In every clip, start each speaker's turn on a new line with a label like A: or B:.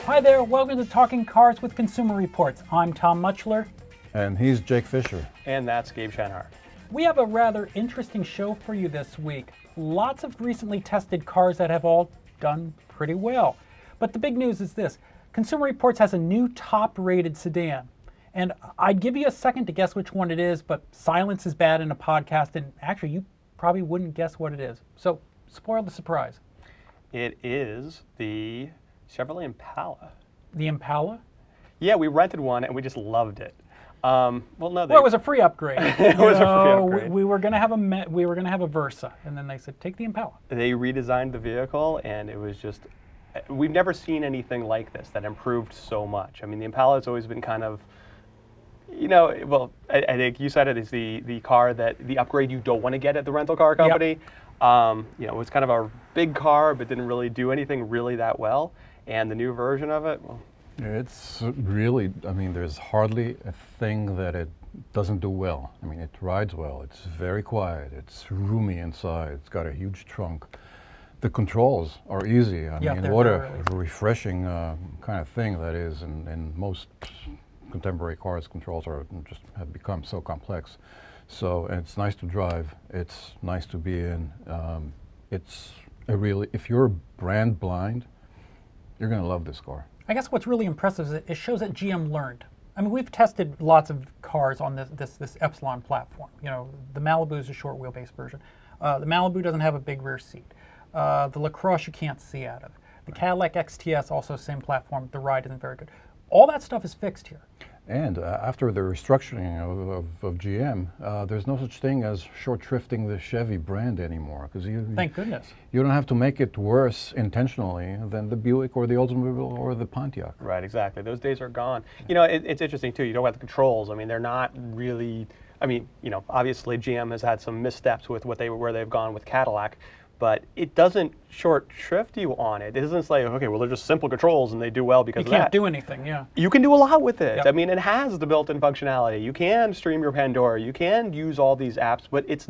A: Hi there, welcome to Talking Cars with Consumer Reports. I'm Tom Muchler.
B: And he's Jake Fisher.
C: And that's Gabe Shanhart.
A: We have a rather interesting show for you this week. Lots of recently tested cars that have all done pretty well. But the big news is this. Consumer Reports has a new top-rated sedan. And I'd give you a second to guess which one it is, but silence is bad in a podcast, and actually you probably wouldn't guess what it is. So spoil the surprise.
C: It is the Chevrolet Impala.
A: The Impala?
C: Yeah, we rented one and we just loved it. Well, it
A: was a free upgrade.
C: It was a free upgrade.
A: We were going to have a Versa, and then they said, take the Impala.
C: They redesigned the vehicle, and it was just, we've never seen anything like this that improved so much. I mean, the Impala has always been kind of, I think you said it is the car the upgrade you don't want to get at the rental car company. Yep. It was kind of a big car, but didn't really do anything really that well. And the new version of it, well,
B: it's really, there's hardly a thing that it doesn't do well. I mean, it rides well, it's very quiet, it's roomy inside, it's got a huge trunk. The controls are easy. I mean, what a refreshing kind of thing that is, and most contemporary cars, controls have become so complex. So, and it's nice to drive, it's nice to be in. It's a really, if you're brand blind, you're going to love this car. I
A: guess what's really impressive is it shows that GM learned. I mean, we've tested lots of cars on this Epsilon platform. You know, the Malibu is a short wheelbase version. The Malibu doesn't have a big rear seat. The LaCrosse you can't see out of. The Cadillac XTS, also same platform, the ride isn't very good. All that stuff is fixed here.
B: And after the restructuring of GM, there's no such thing as short shrifting the Chevy brand anymore.
A: Thank goodness.
B: You don't have to make it worse intentionally than the Buick or the Oldsmobile or the Pontiac.
C: Right, exactly. Those days are gone. You know, it's interesting too. You don't have the controls. I mean, they're not really. I mean, obviously GM has had some missteps with where they've gone with Cadillac. But it doesn't short shrift you on it. It isn't like, okay, well, they're just simple controls and they do well because of that.
A: You can't do anything, yeah.
C: You can do a lot with it.
A: Yep.
C: I mean, it has the built-in functionality. You can stream your Pandora. You can use all these apps, but it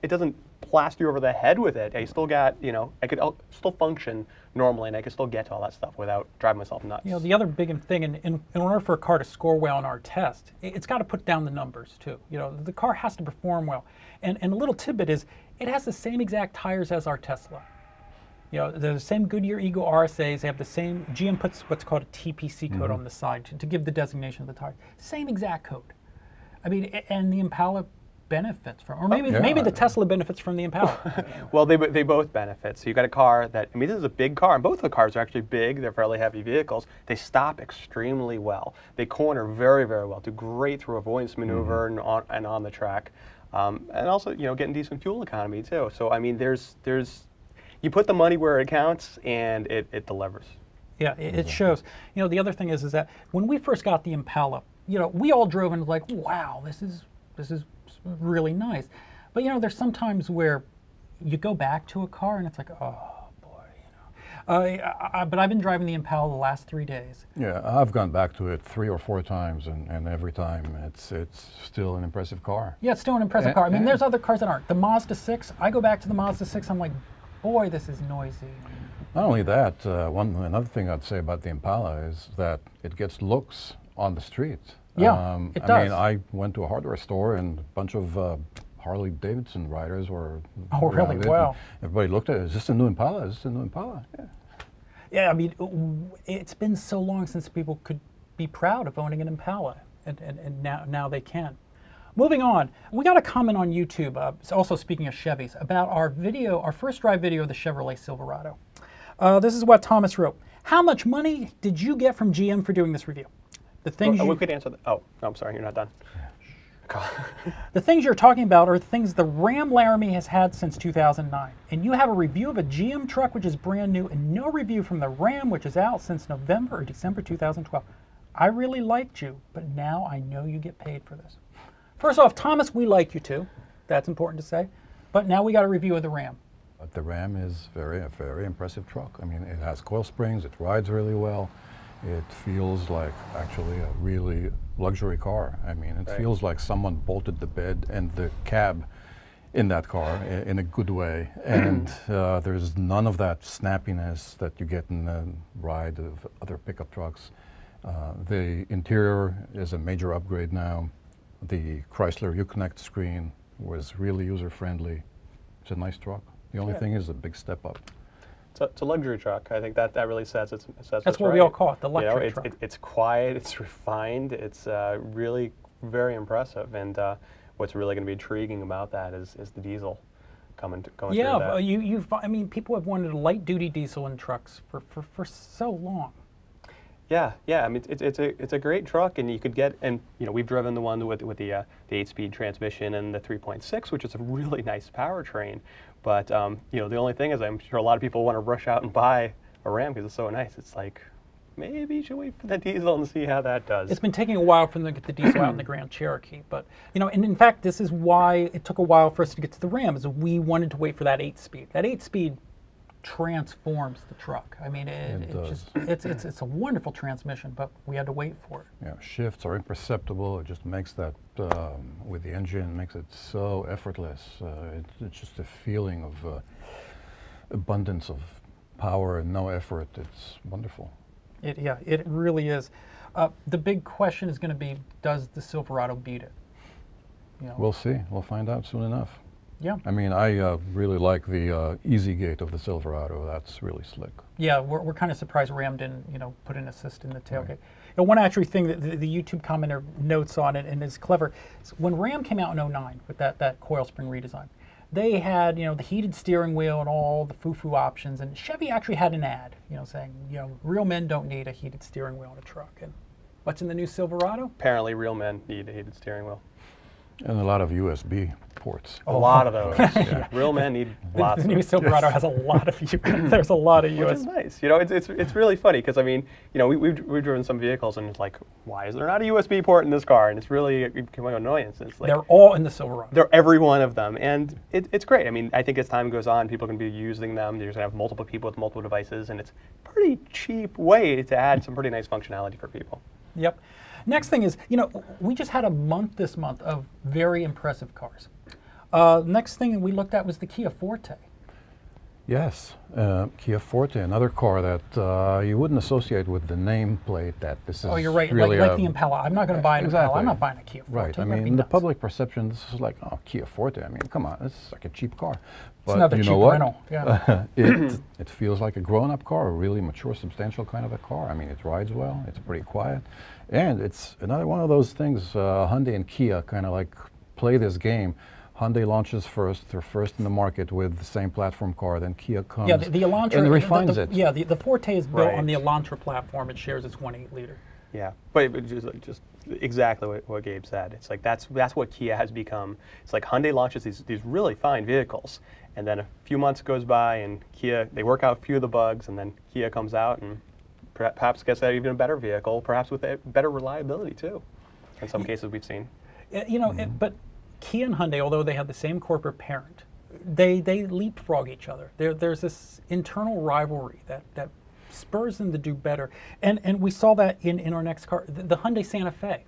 C: doesn't blast you over the head with it. I still got, I could still function normally and I could still get to all that stuff without driving myself nuts.
A: The other big thing, in order for a car to score well in our test, it's got to put down the numbers too. The car has to perform well. And a little tidbit is, it has the same exact tires as our Tesla. They're the same Goodyear Eagle RSAs. They have the same, GM puts what's called a TPC code on the side to give the designation of the tire. Same exact code. I mean, and the Impala benefits from, or maybe the Tesla benefits from the Impala.
C: Well, they both benefit. So you've got a car that, this is a big car, and both of the cars are actually big. They're fairly heavy vehicles. They stop extremely well. They corner very, very well, do great through avoidance maneuver and on the track. And also, getting decent fuel economy too. So I mean, you put the money where it counts, and it delivers.
A: Yeah, it shows. The other thing is that when we first got the Impala, we all drove and was like, wow, this is really nice. But there's some times where you go back to a car and it's like, oh boy, but I've been driving the Impala the last 3 days.
B: Yeah, I've gone back to it 3 or 4 times, and every time it's still an impressive car.
A: Yeah, it's still an impressive car. I mean, there's other cars that aren't. The Mazda 6, I go back to the Mazda 6, I'm like, boy, this is noisy.
B: Not only that, another thing I'd say about the Impala is that it gets looks on the street.
A: Yeah, it does.
B: I mean, I went to a hardware store and a bunch of Harley Davidson riders were.
A: Oh, really? Wow.
B: Everybody looked at it. Is this a new Impala? Is this a new Impala? Yeah.
A: Yeah, I mean, it's been so long since people could be proud of owning an Impala, and now they can. Moving on, we got a comment on YouTube, also speaking of Chevys, about our first drive video of the Chevrolet Silverado. This is what Thomas wrote. How much money did you get from GM for doing this review? The things
C: we could answer that. Oh, I'm sorry, you're not done.
A: The things you're talking about are things the Ram Laramie has had since 2009. And you have a review of a GM truck which is brand new and no review from the Ram which is out since November or December 2012. I really liked you, but now I know you get paid for this. First off, Thomas, we like you too. That's important to say. But now we got a review of the Ram.
B: But the Ram is a very impressive truck. I mean, it has coil springs, it rides really well. It feels like actually a really luxury car. I mean, it feels like someone bolted the bed and the cab in that car in a good way, and there's none of that snappiness that you get in a ride of other pickup trucks. The interior is a major upgrade now. The Chrysler Uconnect screen was really user-friendly. It's a nice truck. The only thing is a big step up.
C: It's a luxury truck. I think that really says it's.
A: That's what we all call it, the luxury truck.
C: It's quiet, it's refined, it's really very impressive. And what's really going to be intriguing about that is the diesel coming through that.
A: Yeah, I mean, people have wanted a light-duty diesel in trucks for so long.
C: Yeah. I mean, it's a great truck, and you could get, and we've driven the one with the 8-speed transmission and the 3.6, which is a really nice powertrain. But the only thing is, I'm sure a lot of people want to rush out and buy a Ram because it's so nice. It's like, maybe you should wait for the diesel and see how that does.
A: It's been taking a while for them to get the diesel out in the Grand Cherokee, but and in fact, this is why it took a while for us to get to the Ram, is we wanted to wait for that 8-speed. That 8-speed transforms the truck. I mean, it's a wonderful transmission, but we had to wait for it.
B: Yeah, shifts are imperceptible. It just makes that with the engine makes it so effortless. It's just a feeling of abundance of power and no effort. It's wonderful.
A: It really is. The big question is going to be, does the Silverado beat it?
B: We'll see. We'll find out soon enough.
A: Yeah.
B: I mean, I really like the easy gate of the Silverado. That's really slick.
A: Yeah, we're kind of surprised Ram didn't, put an assist in the tailgate. Right. One actually thing that the YouTube commenter notes on it and is clever is when Ram came out in 2009 with that coil spring redesign, they had, the heated steering wheel and all the foo-foo options, and Chevy actually had an ad, saying, real men don't need a heated steering wheel in a truck. And what's in the new Silverado?
C: Apparently, real men need a heated steering wheel.
B: And a lot of USB ports.
C: A lot of those. Yeah. Real men need lots.
A: The new Silverado has a lot of there's a lot of USB.
C: Which is nice. It's really funny because I mean, we've driven some vehicles and it's like, why is there not a USB port in this car? And it's really it became an annoyance. It's like,
A: they're all in the Silverado.
C: They're every one of them, and it's great. I mean, I think as time goes on, people are going to be using them. You're going to have multiple people with multiple devices, and it's a pretty cheap way to add some pretty nice functionality for people.
A: Yep. Next thing is, we just had a month this month of very impressive cars. Next thing we looked at was the Kia Forte.
B: Yes, Kia Forte, another car that you wouldn't associate with the nameplate that this is.
A: Oh, you're right.
B: Really
A: like the Impala. I'm not going to buy an
B: exactly.
A: Impala. I'm not buying a Kia Forte.
B: Right. I mean, in the public perception, this is like, oh, Kia Forte. I mean, come on, this is like a cheap car.
A: But it's another cheap rental. Yeah.
B: It feels like a grown-up car, a really mature, substantial kind of a car. I mean, it rides well. It's pretty quiet, and it's another one of those things. Hyundai and Kia kind of like play this game. Hyundai launches first. They're first in the market with the same platform car. Then Kia comes
A: the Elantra,
B: and refines it.
A: Yeah, the Forte is built on the Elantra platform. It shares its 1.8 liter.
C: Yeah, but just exactly what Gabe said. It's like that's what Kia has become. It's like Hyundai launches these really fine vehicles, and then a few months goes by, and Kia, they work out a few of the bugs, and then Kia comes out and perhaps gets that even a better vehicle, perhaps with a better reliability too. In some cases, we've seen.
A: But Kia and Hyundai, although they have the same corporate parent, they leapfrog each other. There's this internal rivalry that spurs them to do better. And we saw that in our next car, the Hyundai Santa Fe.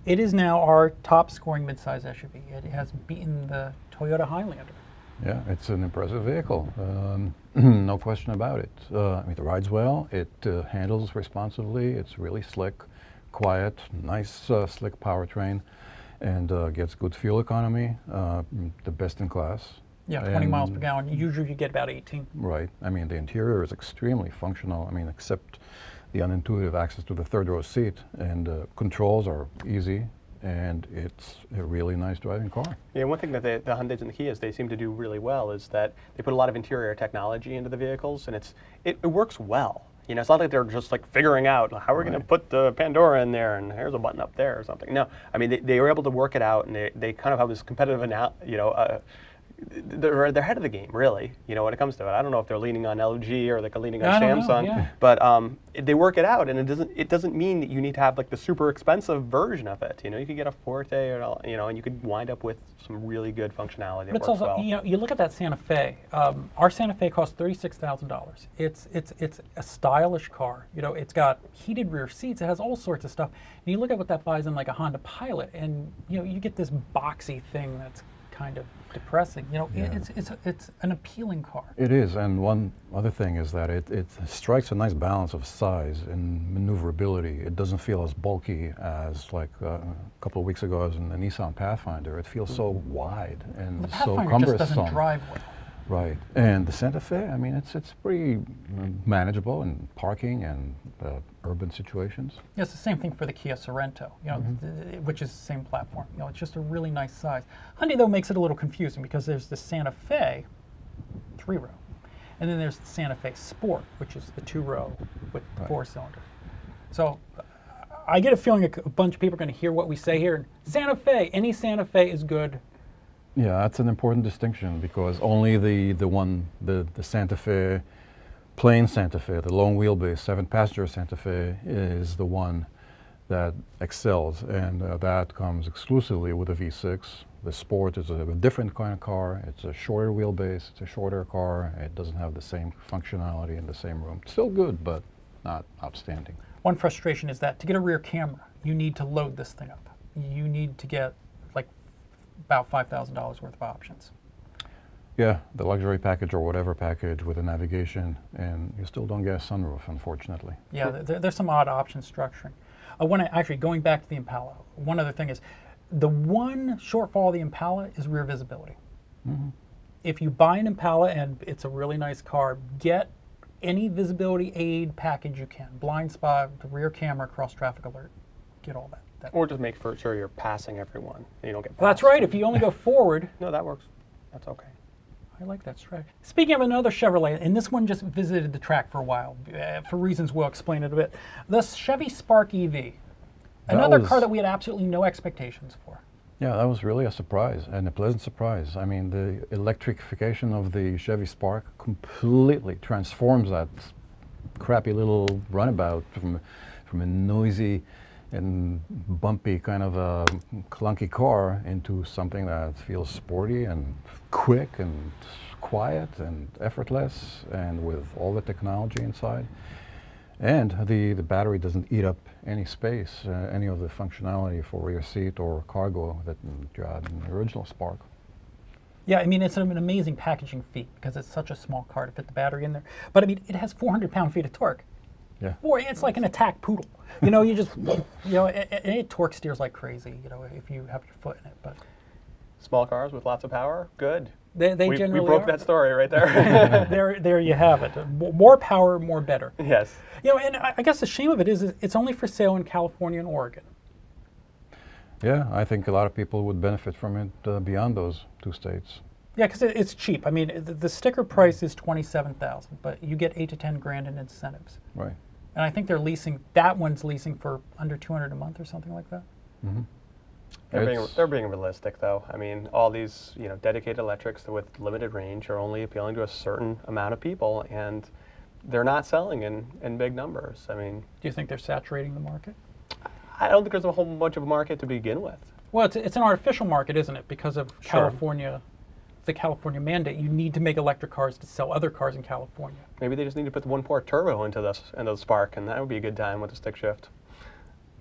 A: It is now our top scoring midsize SUV. It has beaten the Toyota Highlander.
B: Yeah, it's an impressive vehicle. No question about it. I mean, it rides well. It handles responsively. It's really slick, quiet, nice, slick powertrain. And gets good fuel economy, the best in class.
A: Yeah, 20 miles per gallon. Usually you get about 18.
B: Right. I mean, the interior is extremely functional. I mean, except the unintuitive access to the third row seat. And controls are easy, and it's a really nice driving car. Yeah,
C: one thing that the Hyundais and the Kias, they seem to do really well is that they put a lot of interior technology into the vehicles, and it works well. It's not like they're just like figuring out how we're going to put the Pandora in there and here's a button up there or something. No, I mean they were able to work it out, and they kind of have this competitive they're ahead of the game, really, when it comes to it. I don't know if they're leaning on LG or they're leaning on Samsung, but they work it out, and it doesn't mean that you need to have like the super expensive version of it. You could get a Forte, or and you could wind up with some really good functionality. But
A: it's also, well. You look at that Santa Fe. Our Santa Fe costs $36,000. It's a stylish car. It's got heated rear seats. It has all sorts of stuff. And you look at what that buys in like a Honda Pilot, and you get this boxy thing that's kind of depressing. You know,
B: Yeah.
A: it's an appealing car.
B: It is, and one other thing is that it strikes a nice balance of size and maneuverability. It doesn't feel as bulky as like a couple of weeks ago I was in the Nissan Pathfinder. It feels so wide and
A: The
B: so
A: Pathfinder
B: cumbersome.
A: just doesn't drive well.
B: Right, and the Santa Fe, I mean, it's pretty manageable in parking and urban situations.
A: Yeah, it's the same thing for the Kia Sorento, you know, which is the same platform. You know, it's just a really nice size. Hyundai though makes it a little confusing because there's the Santa Fe 3-row, and then there's the Santa Fe Sport, which is the 2-row with the 4-cylinder. So I get a feeling a bunch of people are going to hear what we say here. Santa Fe, any Santa Fe is good.
B: Yeah, that's an important distinction because only the Santa Fe, plain Santa Fe, the long wheelbase 7-passenger Santa Fe is the one that excels, and that comes exclusively with a V6. The Sport is a different kind of car. It's a shorter wheelbase, it's a shorter car. It doesn't have the same functionality in the same room. Still good, but not outstanding.
A: One frustration is that to get a rear camera, you need to load this thing up. You need to get like about $5,000 worth of options.
B: Yeah, the luxury package or whatever package with the navigation, and you still don't get a sunroof, unfortunately.
A: Yeah, there's some odd option structuring. Actually, going back to the Impala, one other thing is, the one shortfall of the Impala is rear visibility. If you buy an Impala and it's a really nice car, get any visibility aid package you can. Blind spot, the rear camera, cross traffic alert, get all that.
C: Or just make sure you're passing everyone and you don't get passed.
A: Well, that's right, if you only go forward.
C: No, that works. That's okay.
A: I like that strategy. Speaking of another Chevrolet, and this one just visited the track for a while, for reasons we'll explain in a bit. The Chevy Spark Evy, another car that we had absolutely no expectations for.
B: Yeah, that was really a surprise, and a pleasant surprise. I mean, the electrification of the Chevy Spark completely transforms that crappy little runabout from a noisy and bumpy kind of a clunky car into something that feels sporty and quick and quiet and effortless and with all the technology inside. And the battery doesn't eat up any space, any of the functionality for rear seat or cargo that you had in the original Spark.
A: Yeah, I mean, it's an amazing packaging feat because it's such a small car to fit the battery in there. But I mean, it has 400 pound-feet of torque.
B: Yeah.
A: It's like an attack poodle. You know, you just, it torque steers like crazy, you know, if you have your foot in it. But
C: Small cars with lots of power, good.
A: They generally
C: we broke
A: are.
C: that story right there.
A: There you have it. More power, more better.
C: Yes.
A: You know, and I guess the shame of it is it's only for sale in California and Oregon.
B: Yeah, I think a lot of people would benefit from it beyond those two states.
A: Yeah, because it's cheap. I mean, the sticker price is $27,000, but you get $8 to $10 grand in incentives.
B: Right.
A: And I think they're leasing. That one's leasing for under $200 a month or something like that.
B: Mm-hmm.
C: They're being realistic, though. I mean, all these dedicated electrics with limited range are only appealing to a certain amount of people, and they're not selling in big numbers. I mean,
A: Do you think they're saturating the market?
C: I don't think there's a whole bunch of market to begin with.
A: Well, it's an artificial market, isn't it? Because of
C: Sure.
A: California, the California mandate. You need to make electric cars to sell other cars in California.
C: Maybe they just need to put the 1.4 turbo into the Spark, and that would be a good time with the stick shift.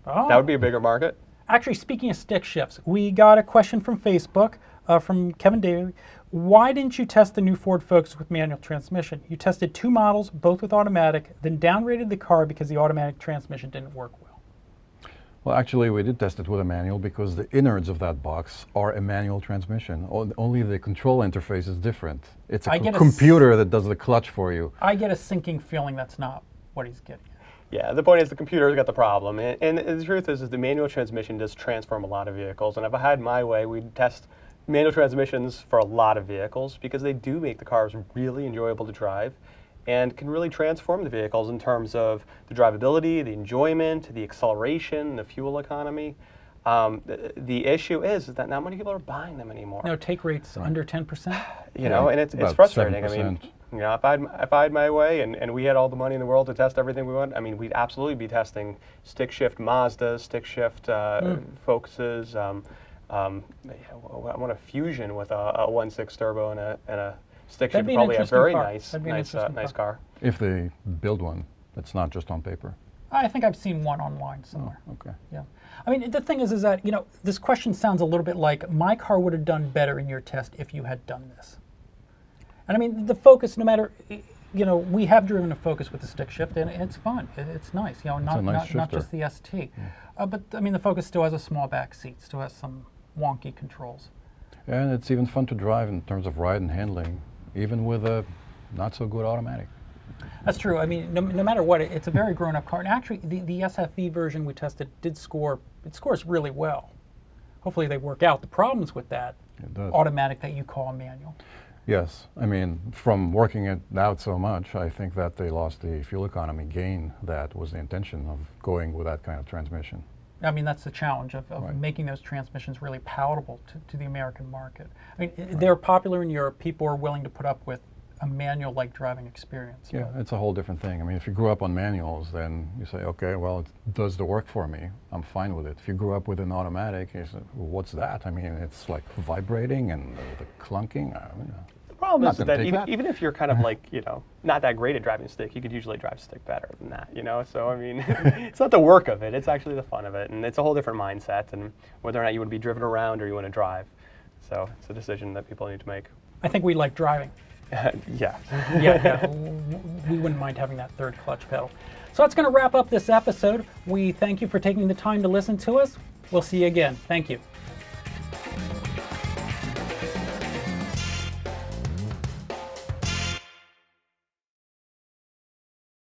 A: Oh.
C: That would be a bigger market.
A: Actually, speaking of stick shifts, we got a question from Facebook from Kevin Daly. Why didn't you test the new Ford Focus with manual transmission? You tested 2 models, both with automatic, then downgraded the car because the automatic transmission didn't work well.
B: Well, actually, we did test it with a manual because the innards of that box are a manual transmission. Only the control interface is different. It's a computer that does the clutch for you.
A: I get a sinking feeling that's not what he's getting at.
C: Yeah, the point is the computer's got the problem. And the truth is the manual transmission does transform a lot of vehicles. And if I had my way, we'd test manual transmissions for a lot of vehicles because they do make the cars really enjoyable to drive and can really transform the vehicles in terms of the drivability, the enjoyment, the acceleration, the fuel economy. The issue is that not many people are buying them anymore.
A: No, take rates under 10%.
C: You know, and it's frustrating. 7%. I mean, if I had my way and we had all the money in the world to test everything we want, I mean, we'd absolutely be testing stick shift Mazdas, stick shift Focuses. I want a Fusion with a 1.6 turbo and a stick shift. Probably a very nice car.
B: If they build one, that's not just on paper.
A: I think I've seen one online somewhere.
B: Oh, okay.
A: Yeah. I mean, the thing is that, this question sounds a little bit like, my car would have done better in your test if you had done this. And I mean, the Focus, no matter, we have driven a Focus with the stick shift, and it's fun. It's nice, not just the ST. Yeah. But I mean, the Focus still has a small back seat, still has some wonky controls.
B: And it's even fun to drive in terms of ride and handling, even with a not so good automatic.
A: That's true. I mean, no matter what, it's a very grown-up car. And actually, the SFE version we tested it scores really well. Hopefully they work out the problems with that automatic that you call a manual.
B: Yes. I mean, from working it out so much, I think that they lost the fuel economy gain that was the intention of going with that kind of transmission.
A: I mean, that's the challenge of making those transmissions really palatable to the American market. I mean, they're popular in Europe. People are willing to put up with a manual-like driving experience.
B: Yeah, it's a whole different thing. I mean, if you grew up on manuals, then you say, okay, well, it does the work for me. I'm fine with it. If you grew up with an automatic, you say, well, what's that? I mean, it's like vibrating and the clunking.
C: The problem is that even if you're kind of like, not that great at driving stick, you could usually drive stick better than that, So, I mean, it's not the work of it. It's actually the fun of it. And it's a whole different mindset, and whether or not you want to be driven around or you want to drive. So it's a decision that people need to make.
A: I think we like driving.
C: Yeah.
A: Yeah, we wouldn't mind having that third clutch pedal. So that's going to wrap up this episode. We thank you for taking the time to listen to us. We'll see you again. Thank you.